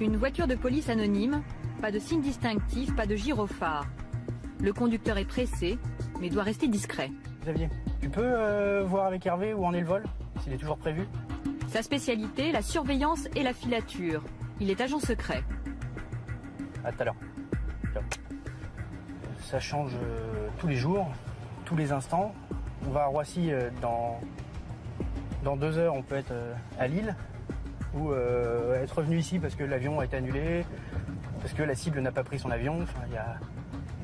Une voiture de police anonyme, pas de signe distinctif, pas de gyrophare. Le conducteur est pressé, mais doit rester discret. Xavier, tu peux voir avec Hervé où en est le vol, s'il est toujours prévu? Sa spécialité, la surveillance et la filature. Il est agent secret. À tout à l'heure. Ça change tous les jours, tous les instants. On va à Roissy dans 2 heures, on peut être à Lille ou être revenu ici parce que l'avion a été annulé, parce que la cible n'a pas pris son avion. Enfin,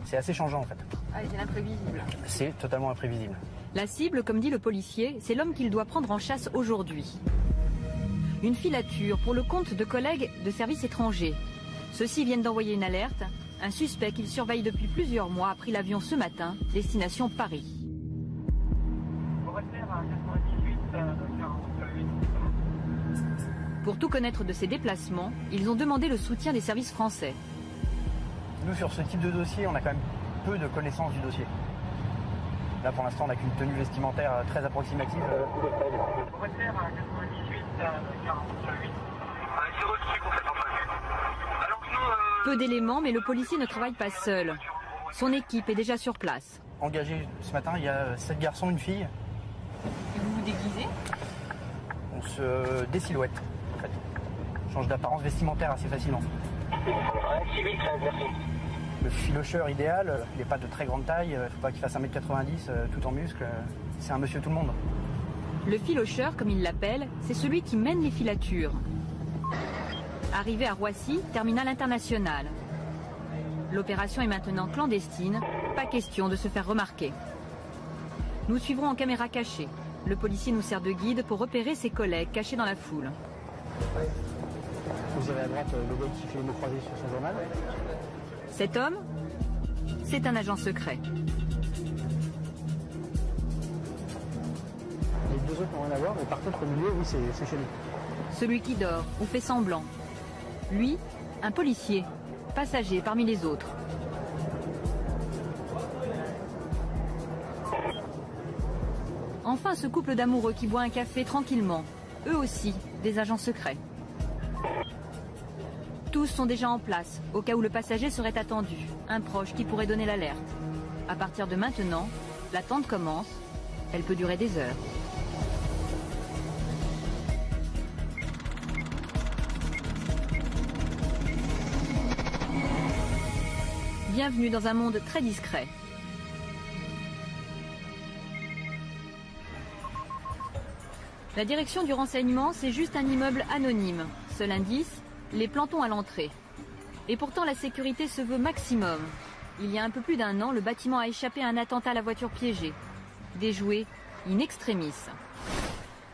c'est assez changeant en fait. Ah, c'est imprévisible. C'est totalement imprévisible. La cible, comme dit le policier, c'est l'homme qu'il doit prendre en chasse aujourd'hui. Une filature pour le compte de collègues de services étrangers. Ceux-ci viennent d'envoyer une alerte. Un suspect qu'il surveille depuis plusieurs mois a pris l'avion ce matin, destination Paris. Pour tout connaître de ses déplacements, ils ont demandé le soutien des services français. Nous, sur ce type de dossier, on a quand même peu de connaissances du dossier. Là, pour l'instant, on n'a qu'une tenue vestimentaire très approximative. Peu d'éléments, mais le policier ne travaille pas seul. Son équipe est déjà sur place. Engagé ce matin, il y a 7 garçons, une fille. Et vous vous déguisez? On se désilhouette, en fait. On change d'apparence vestimentaire assez facilement. Le filocheur idéal, il n'est pas de très grande taille, il ne faut pas qu'il fasse 1m90 tout en muscles. C'est un monsieur tout le monde. Le filocheur, comme il l'appelle, c'est celui qui mène les filatures. Arrivé à Roissy, terminal international. L'opération est maintenant clandestine, pas question de se faire remarquer. Nous suivrons en caméra cachée. Le policier nous sert de guide pour repérer ses collègues cachés dans la foule. Vous avez à droite le gars qui fait le mot croisé sur son journal. Cet homme, c'est un agent secret. Les 2 autres n'ont rien à voir, mais par contre au milieu, oui, c'est chez nous. Celui qui dort ou fait semblant. Lui, un policier, passager parmi les autres. Enfin, ce couple d'amoureux qui boit un café tranquillement. Eux aussi, des agents secrets. Tous sont déjà en place, au cas où le passager serait attendu. Un proche qui pourrait donner l'alerte. À partir de maintenant, l'attente commence. Elle peut durer des heures. Bienvenue dans un monde très discret. La direction du renseignement, c'est juste un immeuble anonyme. Seul indice, les plantons à l'entrée. Et pourtant, la sécurité se veut maximum. Il y a un peu plus d'1 an, le bâtiment a échappé à un attentat à la voiture piégée. Déjoué in extremis.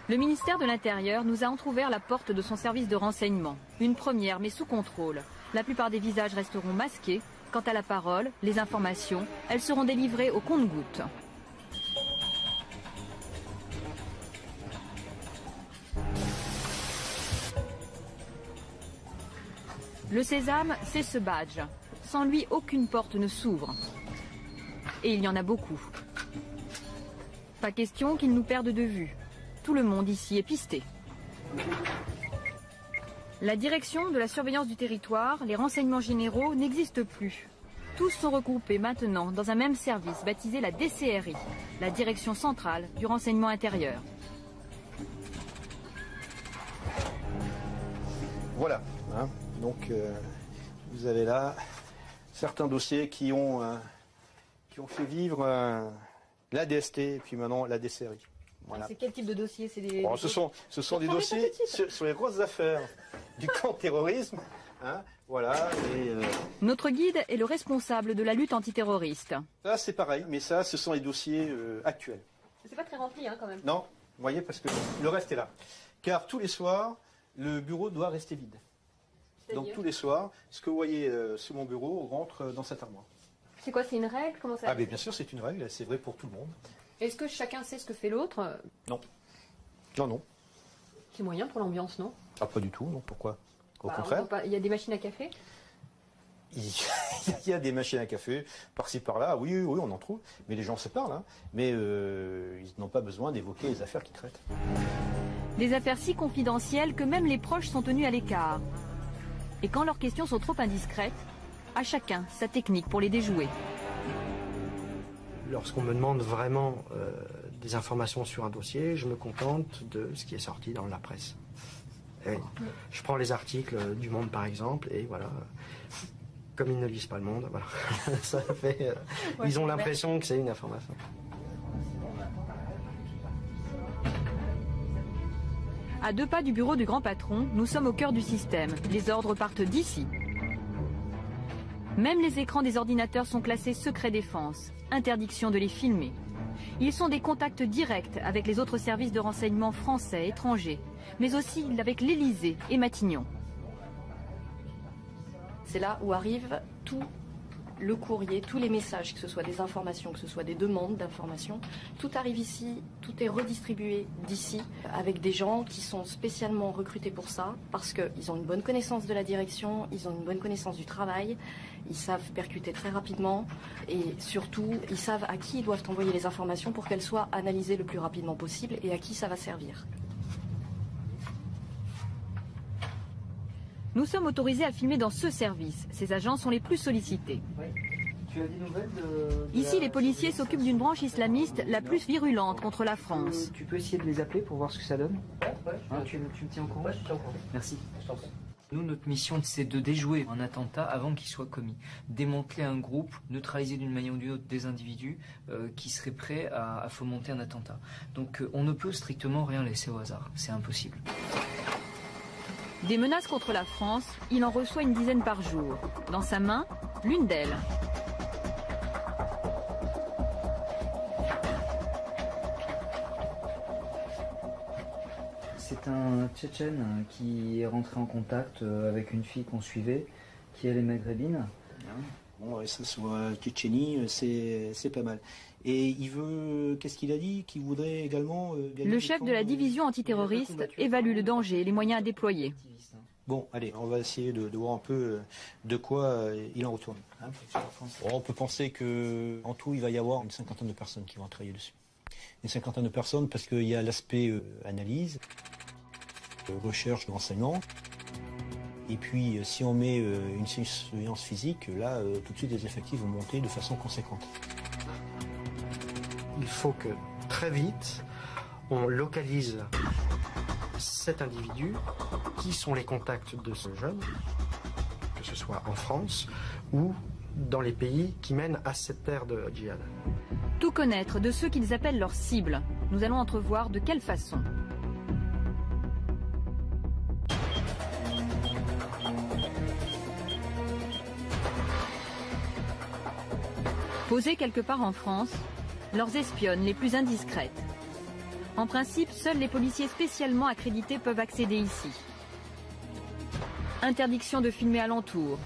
Le ministère de l'Intérieur nous a entrouvert la porte de son service de renseignement. Une première, mais sous contrôle. La plupart des visages resteront masqués. Quant à la parole, les informations, elles seront délivrées au compte-gouttes. Le sésame, c'est ce badge. Sans lui, aucune porte ne s'ouvre. Et il y en a beaucoup. Pas question qu'ils nous perdent de vue. Tout le monde ici est pisté. La direction de la surveillance du territoire, les renseignements généraux n'existent plus. Tous sont regroupés maintenant dans un même service baptisé la DCRI, la Direction centrale du renseignement intérieur. Voilà, hein, donc vous avez là certains dossiers qui ont fait vivre la DST et puis maintenant la DCRI. Voilà. C'est quel type de dossier? Ce sont des dossiers sur les grosses affaires du contre-terrorisme. Hein, voilà. Notre guide est le responsable de la lutte antiterroriste. Ça c'est pareil, mais ça ce sont les dossiers actuels. C'est pas très rempli quand même. Non, vous voyez, parce que le reste est là. Car tous les soirs, le bureau doit rester vide. Donc tous les soirs, ce que vous voyez sous mon bureau rentre dans cette armoire. C'est quoi, c'est une règle? Comment ça? Ah mais bien sûr c'est une règle, c'est vrai pour tout le monde. Est-ce que chacun sait ce que fait l'autre? Non. Non, non. C'est moyen pour l'ambiance, non? Ah pas du tout, non, pourquoi? Au contraire. Il y a des machines à café? Il y a des machines à café, par-ci par-là, oui, on en trouve, mais les gens se parlent, hein. Mais ils n'ont pas besoin d'évoquer les affaires qu'ils traitent. Des affaires si confidentielles que même les proches sont tenus à l'écart. Et quand leurs questions sont trop indiscrètes, à chacun sa technique pour les déjouer. Lorsqu'on me demande vraiment des informations sur un dossier, je me contente de ce qui est sorti dans la presse. Et je prends les articles du Monde par exemple, et voilà, comme ils ne lisent pas le Monde, voilà, ça fait, ils ont l'impression que c'est une information. À 2 pas du bureau du grand patron, nous sommes au cœur du système. Les ordres partent d'ici. Même les écrans des ordinateurs sont classés secret défense. Interdiction de les filmer. Ils sont des contacts directs avec les autres services de renseignement français, étrangers, mais aussi avec l'Élysée et Matignon. C'est là où arrive tout le courrier, tous les messages, que ce soit des informations, que ce soit des demandes d'informations. Tout arrive ici, tout est redistribué d'ici, avec des gens qui sont spécialement recrutés pour ça, parce qu'ils ont une bonne connaissance de la direction, ils ont une bonne connaissance du travail, ils savent percuter très rapidement, et surtout, ils savent à qui ils doivent envoyer les informations pour qu'elles soient analysées le plus rapidement possible et à qui ça va servir. Nous sommes autorisés à filmer dans ce service. Ces agents sont les plus sollicités. Tu as des nouvelles Ici, les policiers s'occupent d'une branche islamiste la plus virulente contre la France. Tu peux essayer de les appeler pour voir ce que ça donne. Hein, tu me tiens au courant? Ouais, je te tiens au courant. Merci. Nous, notre mission, c'est de déjouer un attentat avant qu'il soit commis. Démanteler un groupe, neutraliser d'une manière ou d'une autre des individus qui seraient prêts à fomenter un attentat. Donc on ne peut strictement rien laisser au hasard. C'est impossible. Des menaces contre la France, il en reçoit une dizaine par jour. Dans sa main, l'une d'elles. C'est un Tchétchène qui est rentré en contact avec une fille qu'on suivait, qui elle est maghrébine. Bon, et ça soit Tchétchénie, c'est pas mal. Et il veut, qu'est-ce qu'il a dit? Qu'il voudrait également... Le chef de la division antiterroriste évalue le danger et les moyens à déployer. Bon, allez, on va essayer de voir un peu de quoi il en retourne. Hein, on peut penser qu'en tout, il va y avoir une cinquantaine de personnes qui vont travailler dessus. Une cinquantaine de personnes parce qu'il y a l'aspect analyse, recherche, renseignement. Et puis, si on met une surveillance physique, là, tout de suite, les effectifs vont monter de façon conséquente. Il faut que très vite, on localise cet individu, qui sont les contacts de ce jeune, que ce soit en France ou dans les pays qui mènent à cette ère de djihad. Tout connaître de ceux qu'ils appellent leurs cibles. Nous allons entrevoir de quelle façon. Posées quelque part en France, leurs espionnes les plus indiscrètes. En principe, seuls les policiers spécialement accrédités peuvent accéder ici. Interdiction de filmer alentour.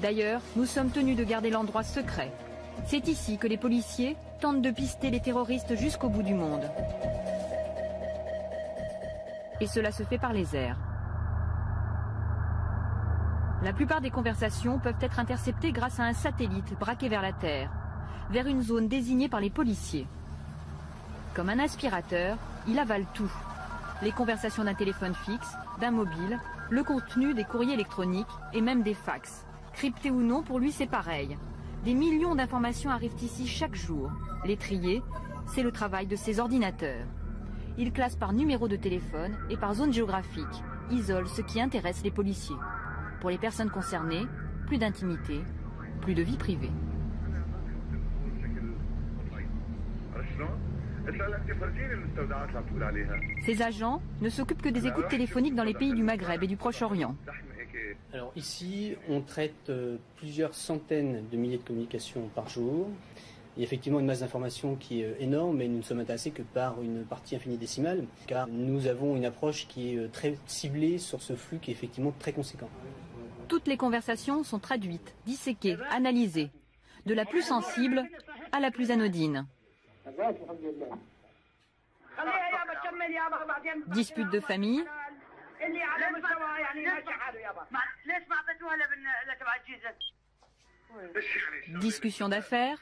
D'ailleurs, nous sommes tenus de garder l'endroit secret. C'est ici que les policiers tentent de pister les terroristes jusqu'au bout du monde. Et cela se fait par les airs. La plupart des conversations peuvent être interceptées grâce à un satellite braqué vers la Terre, vers une zone désignée par les policiers. Comme un aspirateur, il avale tout. Les conversations d'un téléphone fixe, d'un mobile, le contenu des courriers électroniques et même des fax. Cryptés ou non, pour lui c'est pareil. Des millions d'informations arrivent ici chaque jour. Les trier, c'est le travail de ces ordinateurs. Ils classent par numéro de téléphone et par zone géographique, isolent ce qui intéresse les policiers. Pour les personnes concernées, plus d'intimité, plus de vie privée. Ces agents ne s'occupent que des écoutes téléphoniques dans les pays du Maghreb et du Proche-Orient. Alors ici, on traite plusieurs centaines de milliers de communications par jour. Il y a effectivement une masse d'informations qui est énorme, mais nous ne sommes intéressés que par une partie infinitésimale, car nous avons une approche qui est très ciblée sur ce flux qui est effectivement très conséquent. Toutes les conversations sont traduites, disséquées, analysées, de la plus sensible à la plus anodine. Disputes de famille, discussions d'affaires,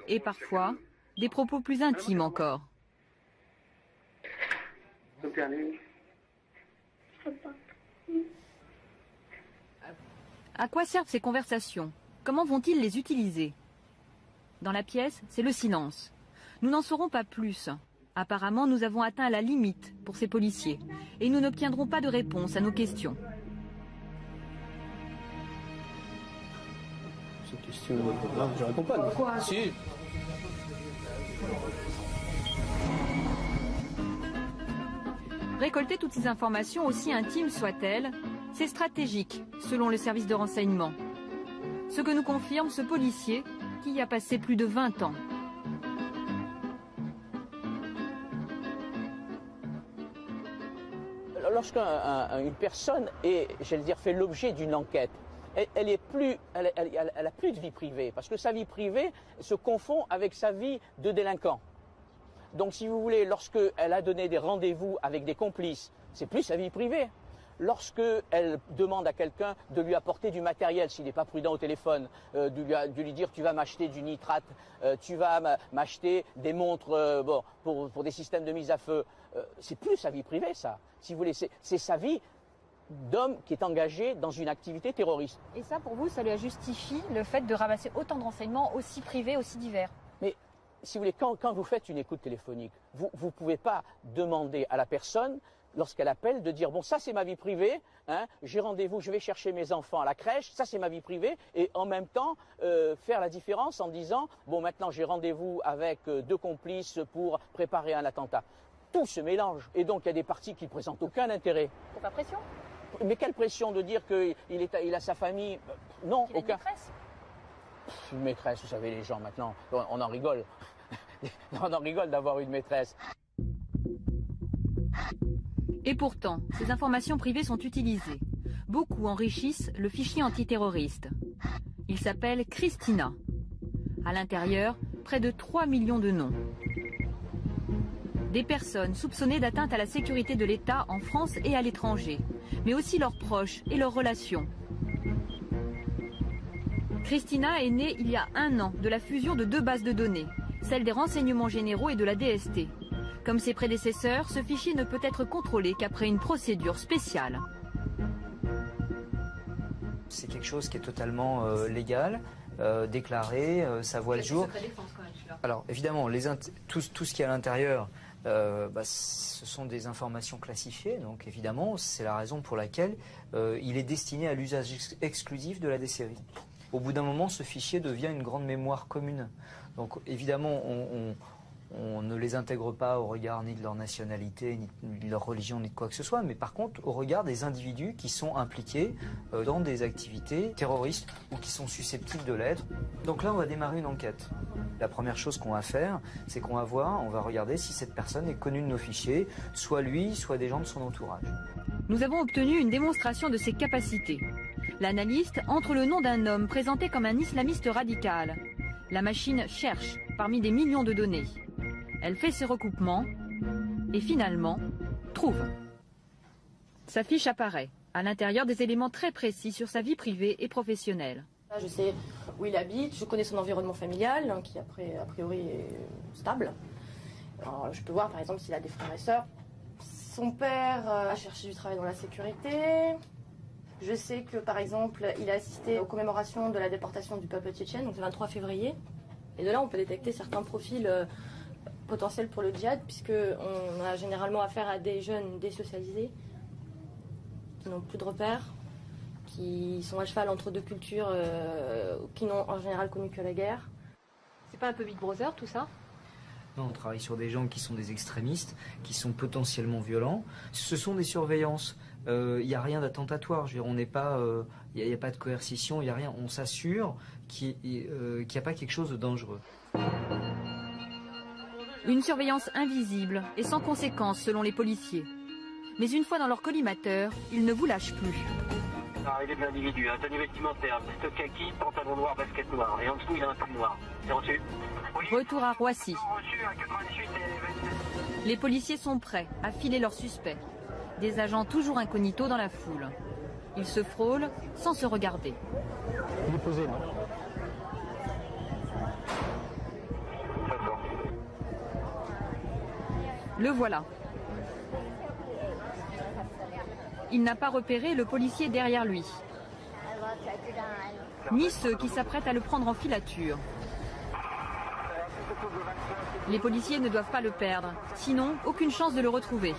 et parfois des propos plus intimes encore. perdu. À quoi servent ces conversations? Comment vont-ils les utiliser? Dans la pièce, c'est le silence. Nous n'en saurons pas plus. Apparemment, nous avons atteint la limite pour ces policiers et nous n'obtiendrons pas de réponse à nos questions. Ces questions, je réponds pas. Quoi? Si. Récolter toutes ces informations, aussi intimes soient-elles, c'est stratégique, selon le service de renseignement. Ce que nous confirme ce policier qui y a passé plus de 20 ans. Lorsqu'une personne est, j'allais dire, fait l'objet d'une enquête, elle a plus de vie privée, parce que sa vie privée se confond avec sa vie de délinquant. Donc si vous voulez, lorsqu'elle a donné des rendez-vous avec des complices, c'est plus sa vie privée. Lorsqu'elle demande à quelqu'un de lui apporter du matériel, s'il n'est pas prudent au téléphone, de lui dire tu vas m'acheter du nitrate, tu vas m'acheter des montres pour des systèmes de mise à feu, c'est plus sa vie privée ça. Si vous voulez, c'est sa vie d'homme qui est engagé dans une activité terroriste. Et ça, pour vous, ça lui justifie le fait de ramasser autant de renseignements aussi privés, aussi divers? Mais si vous voulez, quand vous faites une écoute téléphonique, vous ne pouvez pas demander à la personne, lorsqu'elle appelle, de dire bon, ça c'est ma vie privée, hein, j'ai rendez-vous, je vais chercher mes enfants à la crèche, ça c'est ma vie privée, et en même temps faire la différence en disant bon, maintenant j'ai rendez-vous avec 2 complices pour préparer un attentat. Tout se mélange, et donc il y a des parties qui ne présentent aucun intérêt. Pour pas pression? Mais quelle pression de dire qu'il a sa famille? Non, aucun. Une maîtresse, vous savez, les gens maintenant, on en rigole. On en rigole d'avoir une maîtresse. Et pourtant, ces informations privées sont utilisées. Beaucoup enrichissent le fichier antiterroriste. Il s'appelle Christina. À l'intérieur, près de 3 millions de noms. Des personnes soupçonnées d'atteinte à la sécurité de l'État en France et à l'étranger, mais aussi leurs proches et leurs relations. Christina est née il y a 1 an de la fusion de 2 bases de données, celle des renseignements généraux et de la DST. Comme ses prédécesseurs, ce fichier ne peut être contrôlé qu'après une procédure spéciale. C'est quelque chose qui est totalement légal, déclaré, ça voit le jour. Alors évidemment, tout ce qui est à l'intérieur, ce sont des informations classifiées, donc évidemment c'est la raison pour laquelle il est destiné à l'usage exclusif de la DCRI. Au bout d'un moment, ce fichier devient une grande mémoire commune. Donc évidemment, on ne les intègre pas au regard ni de leur nationalité, ni de leur religion, ni de quoi que ce soit, mais par contre au regard des individus qui sont impliqués dans des activités terroristes ou qui sont susceptibles de l'être. Donc là, on va démarrer une enquête. La première chose qu'on va faire, c'est qu'on va regarder si cette personne est connue de nos fichiers, soit lui, soit des gens de son entourage. Nous avons obtenu une démonstration de ses capacités. L'analyste entre le nom d'un homme présenté comme un islamiste radical. La machine cherche parmi des millions de données. Elle fait ses recoupements et finalement trouve. Sa fiche apparaît, à l'intérieur des éléments très précis sur sa vie privée et professionnelle. Je sais où il habite, je connais son environnement familial, qui a priori est stable. Alors, je peux voir par exemple s'il a des frères et sœurs. Son père a cherché du travail dans la sécurité. Je sais que par exemple, il a assisté aux commémorations de la déportation du peuple tchétchène, donc le 23 février. Et de là, on peut détecter certains profils potentiels pour le djihad, puisqu'on a généralement affaire à des jeunes désocialisés, qui n'ont plus de repères, qui sont à cheval entre 2 cultures, qui n'ont en général connu que la guerre. C'est pas un peu Big Brother tout ça? Non, on travaille sur des gens qui sont des extrémistes, qui sont potentiellement violents. Ce sont des surveillances. Il n'y a rien d'attentatoire. Je veux dire, on n'est pas, il n'y a pas de coercition, il n'y a rien. On s'assure qu'il n'y a pas quelque chose de dangereux. Une surveillance invisible et sans conséquence selon les policiers. Mais une fois dans leur collimateur, ils ne vous lâchent plus. Arrivée de l'individu, tenue vestimentaire, veste kaki, pantalon noir, basket noir. Et en dessous, il a un pull noir. C'est reçu. Retour à Roissy. Les policiers sont prêts à filer leurs suspects. Des agents toujours incognito dans la foule. Ils se frôlent sans se regarder. Il est posé, non? Le voilà. Il n'a pas repéré le policier derrière lui, ni ceux qui s'apprêtent à le prendre en filature. Les policiers ne doivent pas le perdre, sinon aucune chance de le retrouver.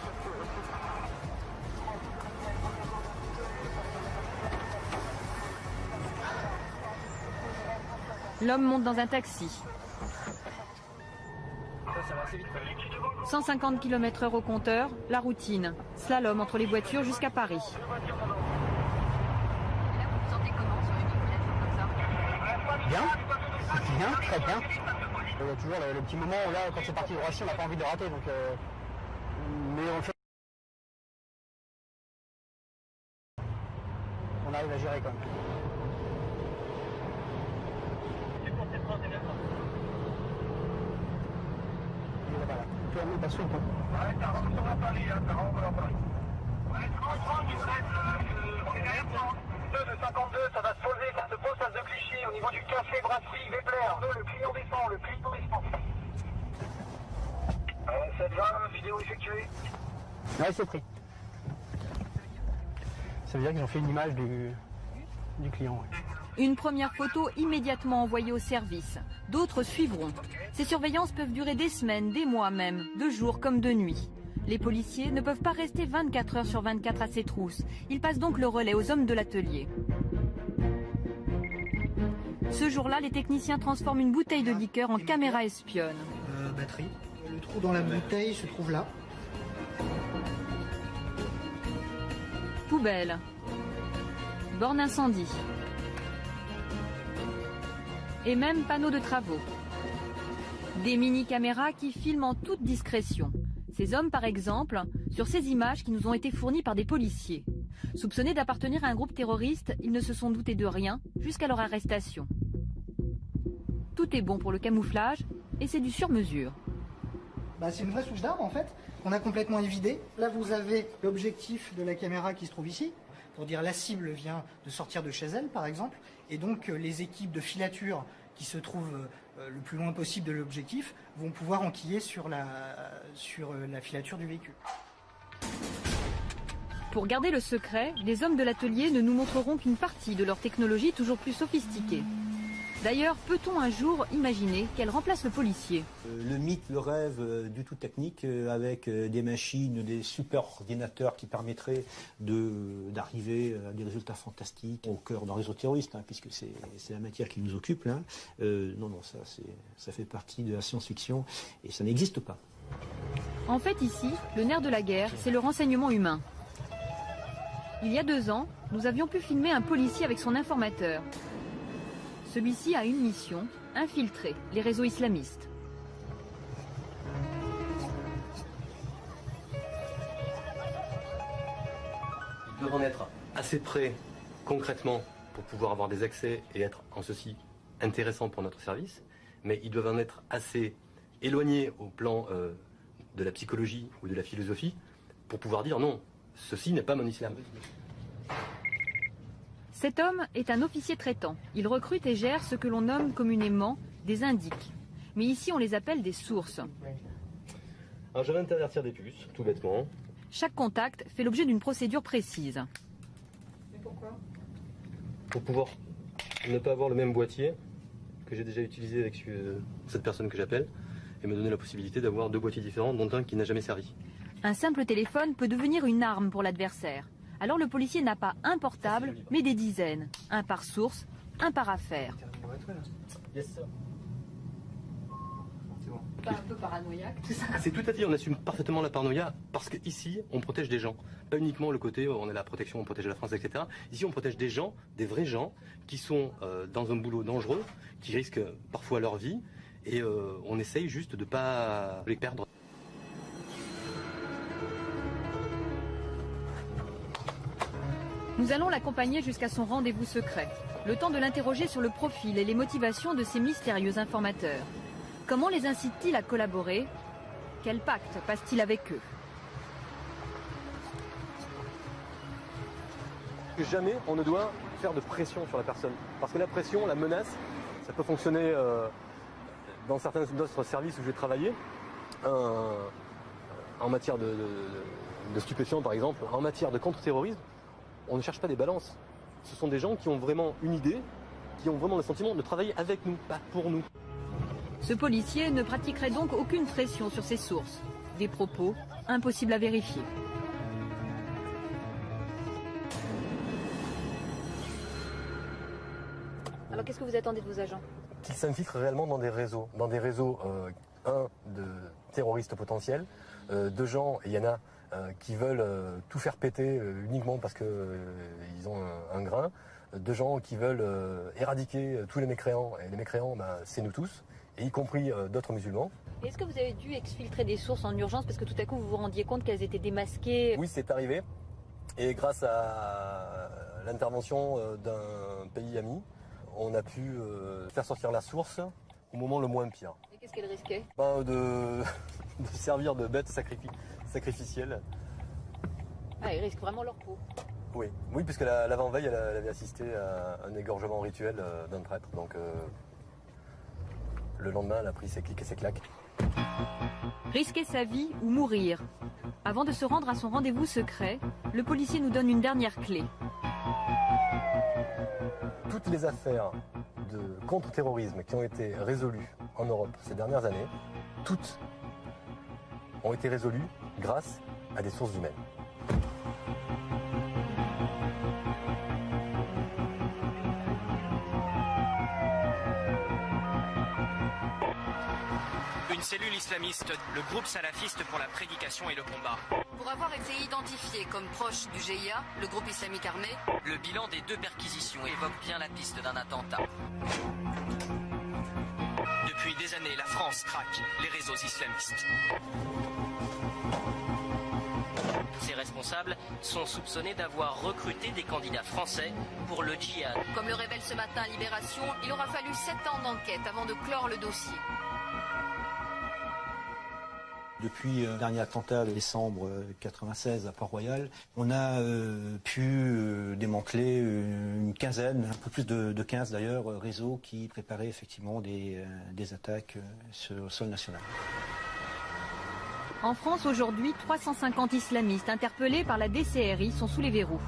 L'homme monte dans un taxi. 150 km/h au compteur, la routine. Slalom entre les voitures jusqu'à Paris. Bien, très bien. Il y a toujours le petit moment où là, quand c'est parti de Roissy, on n'a pas envie de rater. Donc, mais on le fait. On arrive à gérer quand même. Ça va se poser, ça se pose, ça se Clichy au niveau du café brasserie Vepler. Le client descend, le client descend. 720, vidéo effectuée. Ouais, c'est pris. Ça veut dire qu'ils ont fait une image du client. Ouais. Une première photo immédiatement envoyée au service. D'autres suivront. Ces surveillances peuvent durer des semaines, des mois même, de jour comme de nuit. Les policiers ne peuvent pas rester 24 heures sur 24 à ces trousses. Ils passent donc le relais aux hommes de l'atelier. Ce jour-là, les techniciens transforment une bouteille de liqueur en caméra espionne. Batterie. Le trou dans la bouteille se trouve là. Poubelle. Borne incendie. Et même panneaux de travaux. Des mini-caméras qui filment en toute discrétion. Ces hommes, par exemple, sur ces images qui nous ont été fournies par des policiers. Soupçonnés d'appartenir à un groupe terroriste, ils ne se sont doutés de rien jusqu'à leur arrestation. Tout est bon pour le camouflage et c'est du sur-mesure. C'est une vraie souche d'armes en fait, qu'on a complètement évidée. Là vous avez l'objectif de la caméra qui se trouve ici, pour dire la cible vient de sortir de chez elle par exemple, et donc les équipes de filature qui se trouvent le plus loin possible de l'objectif vont pouvoir enquiller sur la filature du véhicule. Pour garder le secret, les hommes de l'atelier ne nous montreront qu'une partie de leur technologie toujours plus sophistiquée. D'ailleurs, peut-on un jour imaginer qu'elle remplace le policier? Le mythe, le rêve du tout technique avec des machines, des super ordinateurs qui permettraient d'arriver à des résultats fantastiques au cœur d'un réseau terroriste, puisque c'est la matière qui nous occupe. Là. Non, ça fait partie de la science-fiction et ça n'existe pas. En fait, ici, le nerf de la guerre, c'est le renseignement humain. Il y a 2 ans, nous avions pu filmer un policier avec son informateur. Celui-ci a une mission, infiltrer les réseaux islamistes. Ils doivent en être assez près, concrètement, pour pouvoir avoir des accès et être en ceci intéressants pour notre service, mais ils doivent en être assez éloignés au plan de la psychologie ou de la philosophie pour pouvoir dire non, ceci n'est pas mon islam. Cet homme est un officier traitant. Il recrute et gère ce que l'on nomme communément des indiques. Mais ici, on les appelle des sources. Alors, je vais intervertir des puces, tout bêtement. Chaque contact fait l'objet d'une procédure précise. Et pourquoi? Pour pouvoir ne pas avoir le même boîtier que j'ai déjà utilisé avec cette personne que j'appelle et me donner la possibilité d'avoir 2 boîtiers différents, dont un qui n'a jamais servi. Un simple téléphone peut devenir une arme pour l'adversaire. Alors le policier n'a pas un portable, mais des dizaines. Un par source, un par affaire. Pas un peu paranoïaque, tout ça. C'est tout à fait, on assume parfaitement la paranoïa parce qu'ici, on protège des gens. Pas uniquement le côté, on est la protection, on protège la France, etc. Ici, on protège des gens, des vrais gens, qui sont dans un boulot dangereux, qui risquent parfois leur vie, et on essaye juste de ne pas les perdre. Nous allons l'accompagner jusqu'à son rendez-vous secret. Le temps de l'interroger sur le profil et les motivations de ces mystérieux informateurs. Comment les incite-t-il à collaborer? Quel pacte passe-t-il avec eux? Jamais on ne doit faire de pression sur la personne. Parce que la pression, la menace, ça peut fonctionner dans certains d'autres services où j'ai travaillé, en matière de stupéfiants par exemple, en matière de contre-terrorisme. On ne cherche pas des balances. Ce sont des gens qui ont vraiment une idée, qui ont vraiment le sentiment de travailler avec nous, pas pour nous. Ce policier ne pratiquerait donc aucune pression sur ses sources. Des propos impossibles à vérifier. Alors qu'est-ce que vous attendez de vos agents? Qu'ils s'infiltrent réellement dans des réseaux. De terroristes potentiels, de gens, et il y en a qui veulent tout faire péter uniquement parce qu'ils ont un grain, de gens qui veulent éradiquer tous les mécréants, et les mécréants, c'est nous tous, et y compris d'autres musulmans. Est-ce que vous avez dû exfiltrer des sources en urgence parce que tout à coup vous vous rendiez compte qu'elles étaient démasquées? Oui, c'est arrivé, et grâce à l'intervention d'un pays ami, on a pu faire sortir la source au moment le moins pire. Et qu'est-ce qu'elle risquait? De servir de bête sacrificielle. Ah, ils risquent vraiment leur peau. Oui, puisque l'avant-veille, elle avait assisté à un égorgement rituel d'un prêtre. Donc le lendemain, elle a pris ses clics et ses claques. Risquer sa vie ou mourir. Avant de se rendre à son rendez-vous secret, le policier nous donne une dernière clé. Toutes les affaires de contre-terrorisme qui ont été résolues en Europe ces dernières années, toutes ont été résolues grâce à des sources humaines. Une cellule islamiste, le groupe salafiste pour la prédication et le combat. Pour avoir été identifié comme proche du GIA, le groupe islamique armé, le bilan des 2 perquisitions évoque bien la piste d'un attentat. Depuis des années, la France traque les réseaux islamistes. Ces responsables sont soupçonnés d'avoir recruté des candidats français pour le djihad. Comme le révèle ce matin Libération, il aura fallu 7 ans d'enquête avant de clore le dossier. Depuis le dernier attentat de décembre 1996 à Port-Royal, on a pu démanteler une quinzaine, un peu plus de 15 d'ailleurs, réseaux qui préparaient effectivement des attaques sur le sol national. En France aujourd'hui, 350 islamistes interpellés par la DCRI sont sous les verrous.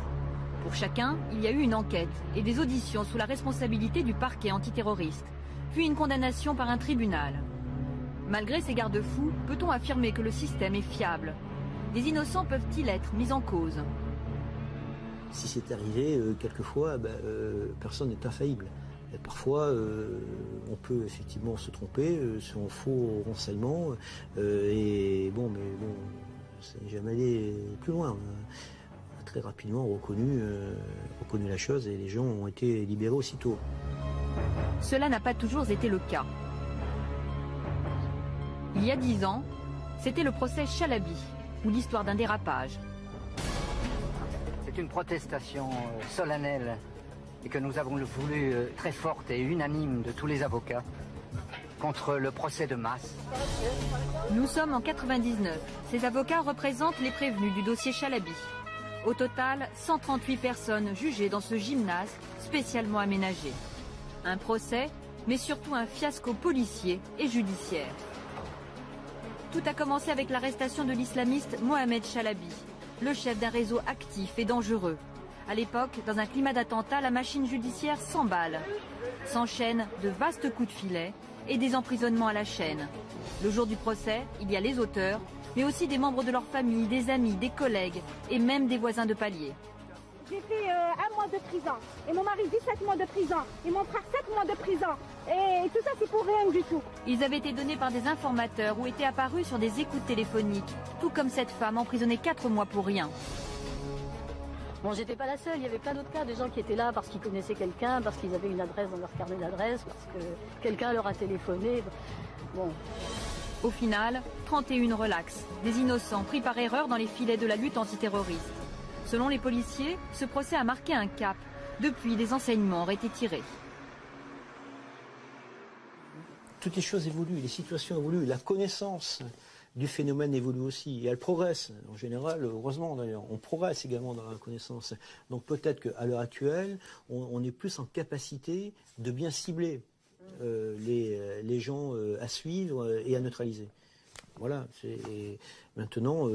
Pour chacun, il y a eu une enquête et des auditions sous la responsabilité du parquet antiterroriste, puis une condamnation par un tribunal. Malgré ces garde-fous, peut-on affirmer que le système est fiable? Des innocents peuvent-ils être mis en cause? Si c'est arrivé, quelquefois, personne n'est infaillible. Et parfois, on peut effectivement se tromper, sur un faux renseignement, mais c'est jamais allé plus loin. On a très rapidement reconnu la chose et les gens ont été libérés aussitôt. Cela n'a pas toujours été le cas. Il y a 10 ans, c'était le procès Chalabi, ou l'histoire d'un dérapage. C'est une protestation solennelle et que nous avons voulu très forte et unanime de tous les avocats contre le procès de masse. Nous sommes en 99. Ces avocats représentent les prévenus du dossier Chalabi. Au total, 138 personnes jugées dans ce gymnase spécialement aménagé. Un procès, mais surtout un fiasco policier et judiciaire. Tout a commencé avec l'arrestation de l'islamiste Mohamed Chalabi, le chef d'un réseau actif et dangereux. À l'époque, dans un climat d'attentat, la machine judiciaire s'emballe. S'enchaînent de vastes coups de filet et des emprisonnements à la chaîne. Le jour du procès, il y a les auteurs, mais aussi des membres de leur famille, des amis, des collègues et même des voisins de palier. J'ai fait 1 mois de prison, et mon mari 17 mois de prison, et mon frère 7 mois de prison. Et tout ça, c'est pour rien du tout. Ils avaient été donnés par des informateurs ou étaient apparus sur des écoutes téléphoniques, tout comme cette femme emprisonnée 4 mois pour rien. Bon, j'étais pas la seule, il y avait plein d'autres cas, des gens qui étaient là parce qu'ils connaissaient quelqu'un, parce qu'ils avaient une adresse dans leur carnet d'adresse, parce que quelqu'un leur a téléphoné. Bon. Au final, 31 relax, des innocents pris par erreur dans les filets de la lutte antiterroriste. Selon les policiers, ce procès a marqué un cap. Depuis, des enseignements auraient été tirés. Toutes les choses évoluent, les situations évoluent, la connaissance du phénomène évolue aussi, et elle progresse. En général, heureusement d'ailleurs, on progresse également dans la connaissance. Donc peut-être qu'à l'heure actuelle, on est plus en capacité de bien cibler les gens à suivre et à neutraliser. Voilà. Maintenant,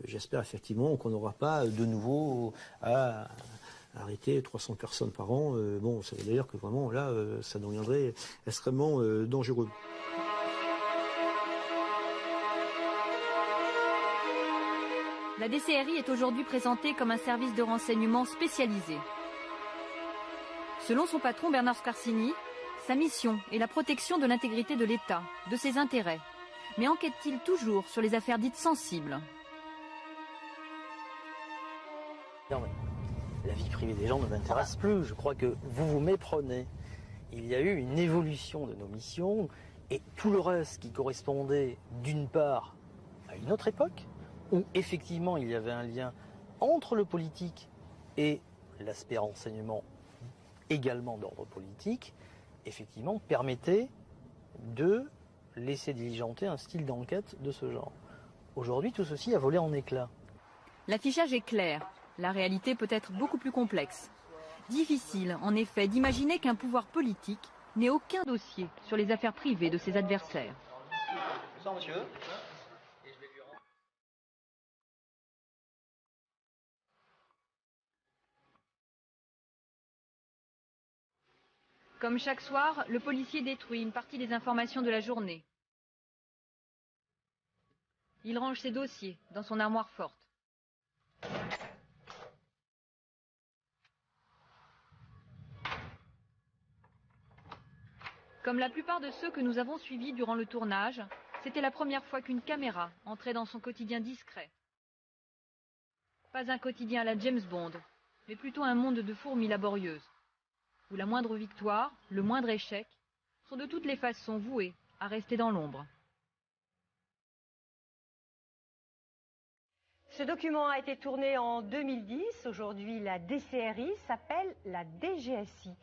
j'espère effectivement qu'on n'aura pas de nouveau à arrêter 300 personnes par an. Bon, ça veut dire que vraiment, là, ça deviendrait extrêmement dangereux. La DCRI est aujourd'hui présentée comme un service de renseignement spécialisé. Selon son patron Bernard Scarsini, sa mission est la protection de l'intégrité de l'État, de ses intérêts. Mais enquête-t-il toujours sur les affaires dites sensibles? Non, mais la vie privée des gens ne m'intéresse plus. Je crois que vous vous méprenez. Il y a eu une évolution de nos missions et tout le reste qui correspondait d'une part à une autre époque, où effectivement il y avait un lien entre le politique et l'aspect renseignement également d'ordre politique, effectivement permettait de laisser diligenter un style d'enquête de ce genre. Aujourd'hui, tout ceci a volé en éclats. L'affichage est clair. La réalité peut être beaucoup plus complexe. Difficile, en effet, d'imaginer qu'un pouvoir politique n'ait aucun dossier sur les affaires privées de ses adversaires. Bonsoir, monsieur. Comme chaque soir, le policier détruit une partie des informations de la journée. Il range ses dossiers dans son armoire forte. Comme la plupart de ceux que nous avons suivis durant le tournage, c'était la première fois qu'une caméra entrait dans son quotidien discret. Pas un quotidien à la James Bond, mais plutôt un monde de fourmis laborieuses, où la moindre victoire, le moindre échec, sont de toutes les façons voués à rester dans l'ombre. Ce document a été tourné en 2010. Aujourd'hui, la DCRI s'appelle la DGSI.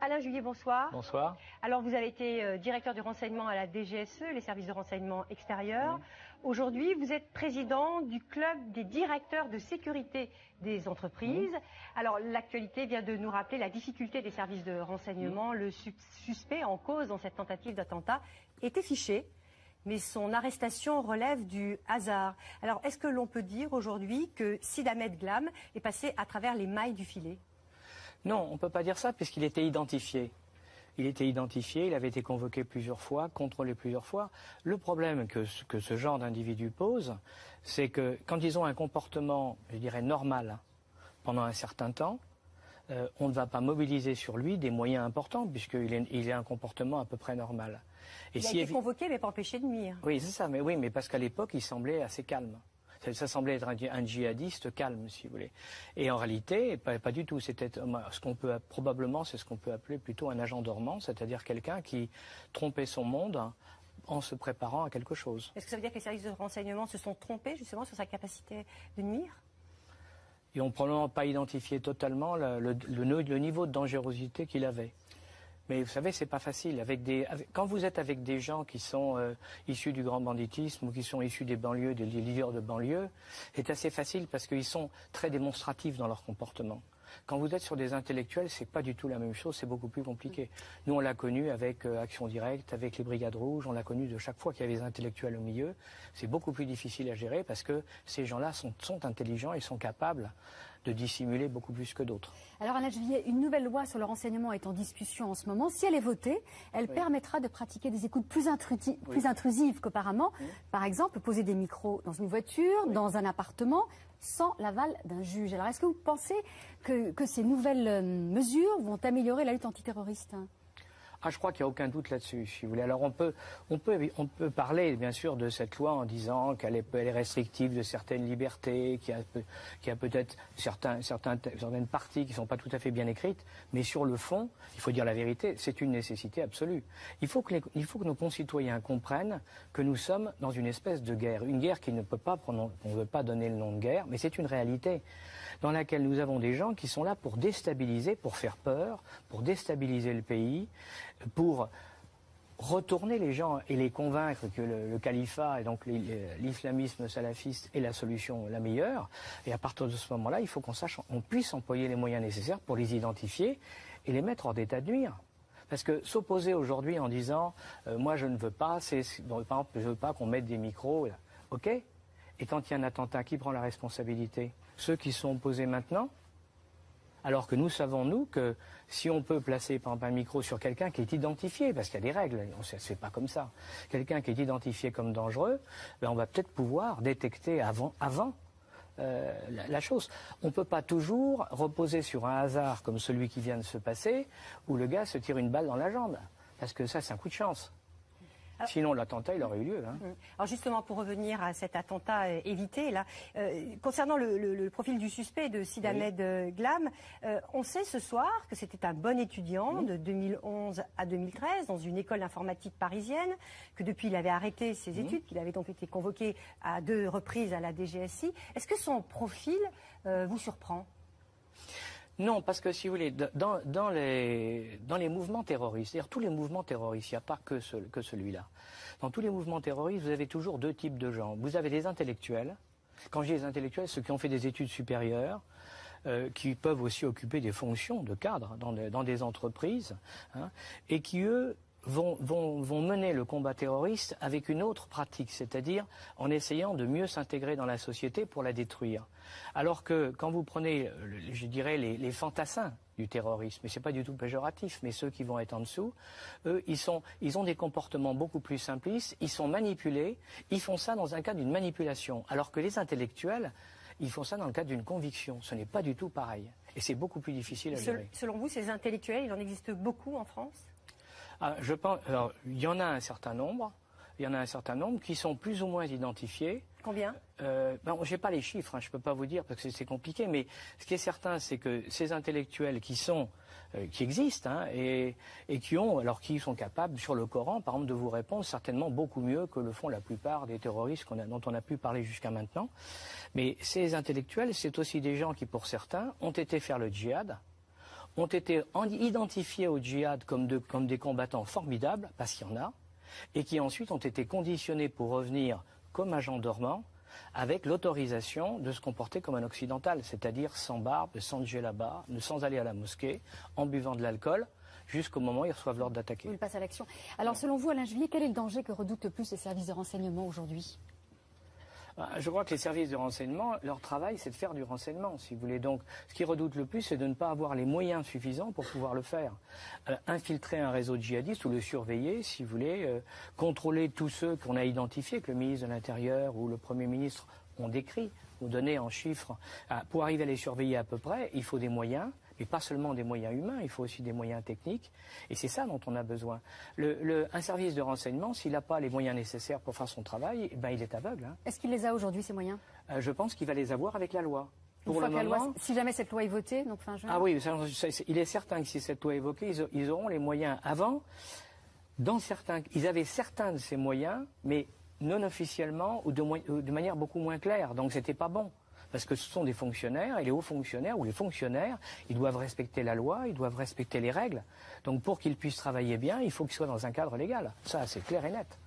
Alain Juillet, bonsoir. Bonsoir. Alors, vous avez été directeur du renseignement à la DGSE, les services de renseignement extérieurs. Aujourd'hui, vous êtes président du club des directeurs de sécurité des entreprises. Alors, l'actualité vient de nous rappeler la difficulté des services de renseignement. Le suspect en cause dans cette tentative d'attentat était fiché, mais son arrestation relève du hasard. Alors, est-ce que l'on peut dire aujourd'hui que Sid Ahmed Glam est passé à travers les mailles du filet ? Non, on ne peut pas dire ça puisqu'il était identifié. Il était identifié, il avait été convoqué plusieurs fois, contrôlé plusieurs fois. Le problème que ce genre d'individu pose, c'est que quand ils ont un comportement, je dirais, normal pendant un certain temps, on ne va pas mobiliser sur lui des moyens importants puisqu'il a un comportement à peu près normal. Et il a été convoqué mais pas empêché de nuire. Oui, c'est ça, mais parce qu'à l'époque, il semblait assez calme. Ça semblait être un djihadiste calme, si vous voulez. Et en réalité, pas du tout. C'était probablement, c'est ce qu'on peut appeler plutôt un agent dormant, c'est-à-dire quelqu'un qui trompait son monde en se préparant à quelque chose. Est-ce que ça veut dire que les services de renseignement se sont trompés justement sur sa capacité de nuire ? Ils n'ont probablement pas identifié totalement le niveau de dangerosité qu'il avait. Mais vous savez, c'est pas facile. Quand vous êtes avec des gens qui sont issus du grand banditisme ou qui sont issus des banlieues, des leaders de banlieue, c'est assez facile parce qu'ils sont très démonstratifs dans leur comportement. Quand vous êtes sur des intellectuels, c'est pas du tout la même chose, c'est beaucoup plus compliqué. Nous, on l'a connu avec Action Directe, avec les Brigades Rouges, on l'a connu de chaque fois qu'il y avait des intellectuels au milieu. C'est beaucoup plus difficile à gérer parce que ces gens-là sont intelligents et sont capables de dissimuler beaucoup plus que d'autres. Alors Alain Juillet, une nouvelle loi sur le renseignement est en discussion en ce moment. Si elle est votée, elle permettra de pratiquer des écoutes plus intrusives qu'auparavant. Par exemple, poser des micros dans une voiture, dans un appartement, sans l'aval d'un juge. Alors est-ce que vous pensez que ces nouvelles mesures vont améliorer la lutte antiterroriste ? Je crois qu'il n'y a aucun doute là-dessus, si vous voulez. Alors on peut parler bien sûr de cette loi en disant qu'elle est restrictive de certaines libertés, qu'il y a peut-être certaines parties qui ne sont pas tout à fait bien écrites, mais sur le fond, il faut dire la vérité, c'est une nécessité absolue. Il faut que nos concitoyens comprennent que nous sommes dans une espèce de guerre, une guerre qui ne peut pas, on ne veut pas donner le nom de guerre, mais c'est une réalité dans laquelle nous avons des gens qui sont là pour déstabiliser, pour faire peur, pour déstabiliser le pays, pour retourner les gens et les convaincre que le califat et donc l'islamisme salafiste est la solution la meilleure. Et à partir de ce moment-là, il faut qu'on puisse employer les moyens nécessaires pour les identifier et les mettre hors d'état de nuire. Parce que s'opposer aujourd'hui en disant moi je ne veux pas, par exemple, je ne veux pas qu'on mette des micros, ok. Et quand il y a un attentat, qui prend la responsabilité? Ceux qui sont opposés maintenant? Alors que nous savons, nous, que si on peut placer par exemple un micro sur quelqu'un qui est identifié, parce qu'il y a des règles, ça ne se fait pas comme ça, quelqu'un qui est identifié comme dangereux, ben on va peut-être pouvoir détecter avant la chose. On ne peut pas toujours reposer sur un hasard comme celui qui vient de se passer, où le gars se tire une balle dans la jambe, parce que ça, c'est un coup de chance. Sinon, l'attentat, il aurait eu lieu. Hein. Alors justement, pour revenir à cet attentat évité, là, concernant le profil du suspect de Sid Ahmed Glam, on sait ce soir que c'était un bon étudiant de 2011 à 2013 dans une école informatique parisienne, que depuis il avait arrêté ses études, qu'il avait donc été convoqué à 2 reprises à la DGSI. Est-ce que son profil vous surprend ? Non, parce que si vous voulez, dans les mouvements terroristes, c'est-à-dire tous les mouvements terroristes, il n'y a pas que celui-là. Dans tous les mouvements terroristes, vous avez toujours 2 types de gens. Vous avez des intellectuels. Quand je dis les intellectuels, ceux qui ont fait des études supérieures, qui peuvent aussi occuper des fonctions de cadre dans des entreprises, hein, et qui, eux, vont mener le combat terroriste avec une autre pratique, c'est-à-dire en essayant de mieux s'intégrer dans la société pour la détruire. Alors que quand vous prenez, je dirais, les fantassins du terrorisme, et c'est pas du tout péjoratif, mais ceux qui vont être en dessous, eux, ils ont des comportements beaucoup plus simplistes, ils sont manipulés, ils font ça dans un cadre d'une manipulation, alors que les intellectuels, ils font ça dans le cadre d'une conviction. Ce n'est pas du tout pareil, et c'est beaucoup plus difficile à gérer. Selon vous, ces intellectuels, il en existe beaucoup en France ? Je pense, alors, il y en a un certain nombre. Il y en a un certain nombre qui sont plus ou moins identifiés. Combien ? Je n'ai pas les chiffres, hein, je ne peux pas vous dire parce que c'est compliqué. Mais ce qui est certain, c'est que ces intellectuels qui existent hein, et qui sont capables sur le Coran, par exemple, de vous répondre certainement beaucoup mieux que le font la plupart des terroristes dont on a pu parler jusqu'à maintenant. Mais ces intellectuels, c'est aussi des gens qui, pour certains, ont été faire le djihad, ont été identifiés au djihad comme des combattants formidables, parce qu'il y en a, et qui ensuite ont été conditionnés pour revenir comme agents dormants, avec l'autorisation de se comporter comme un occidental, c'est-à-dire sans barbe, sans djellaba, sans aller à la mosquée, en buvant de l'alcool, jusqu'au moment où ils reçoivent l'ordre d'attaquer. Ils passent à l'action. Alors selon vous, Alain Juillet, quel est le danger que redoutent le plus les services de renseignement aujourd'hui ? Je crois que les services de renseignement, leur travail, c'est de faire du renseignement, si vous voulez. Donc, ce qu'ils redoutent le plus, c'est de ne pas avoir les moyens suffisants pour pouvoir le faire. Infiltrer un réseau de djihadistes ou le surveiller, si vous voulez, contrôler tous ceux qu'on a identifiés, que le ministre de l'Intérieur ou le Premier ministre ont décrit, ou donné en chiffres. Pour arriver à les surveiller à peu près, il faut des moyens. Mais pas seulement des moyens humains, il faut aussi des moyens techniques. Et c'est ça dont on a besoin. Un service de renseignement, s'il n'a pas les moyens nécessaires pour faire son travail, eh ben, il est aveugle. Hein. Est-ce qu'il les a aujourd'hui, ces moyens ? Je pense qu'il va les avoir avec la loi. Pour le moment, si jamais cette loi est votée, donc fin juin. Ah oui, il est certain que si cette loi est votée, ils auront les moyens. Avant, ils avaient certains de ces moyens, mais non officiellement ou de manière beaucoup moins claire. Donc c'était pas bon. Parce que ce sont des fonctionnaires, et les hauts fonctionnaires ou les fonctionnaires, ils doivent respecter la loi, ils doivent respecter les règles. Donc pour qu'ils puissent travailler bien, il faut qu'ils soient dans un cadre légal. Ça, c'est clair et net.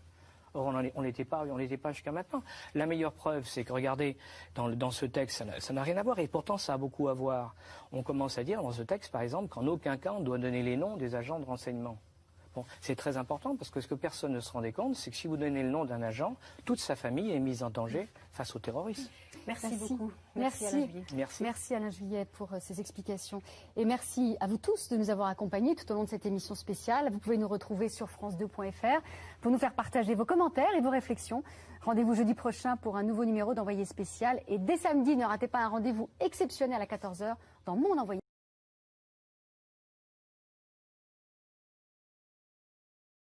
Or, on n'était pas jusqu'à maintenant. La meilleure preuve, c'est que, regardez, dans ce texte, ça n'a rien à voir, et pourtant ça a beaucoup à voir. On commence à dire dans ce texte, par exemple, qu'en aucun cas on doit donner les noms des agents de renseignement. Bon, c'est très important parce que ce que personne ne se rendait compte, c'est que si vous donnez le nom d'un agent, toute sa famille est mise en danger face aux terroristes. Merci beaucoup. Merci Alain Juillet. Merci Alain Juillet pour ces explications. Et merci à vous tous de nous avoir accompagnés tout au long de cette émission spéciale. Vous pouvez nous retrouver sur france2.fr pour nous faire partager vos commentaires et vos réflexions. Rendez-vous jeudi prochain pour un nouveau numéro d'Envoyé spécial. Et dès samedi, ne ratez pas un rendez-vous exceptionnel à 14h dans Mon Envoyé.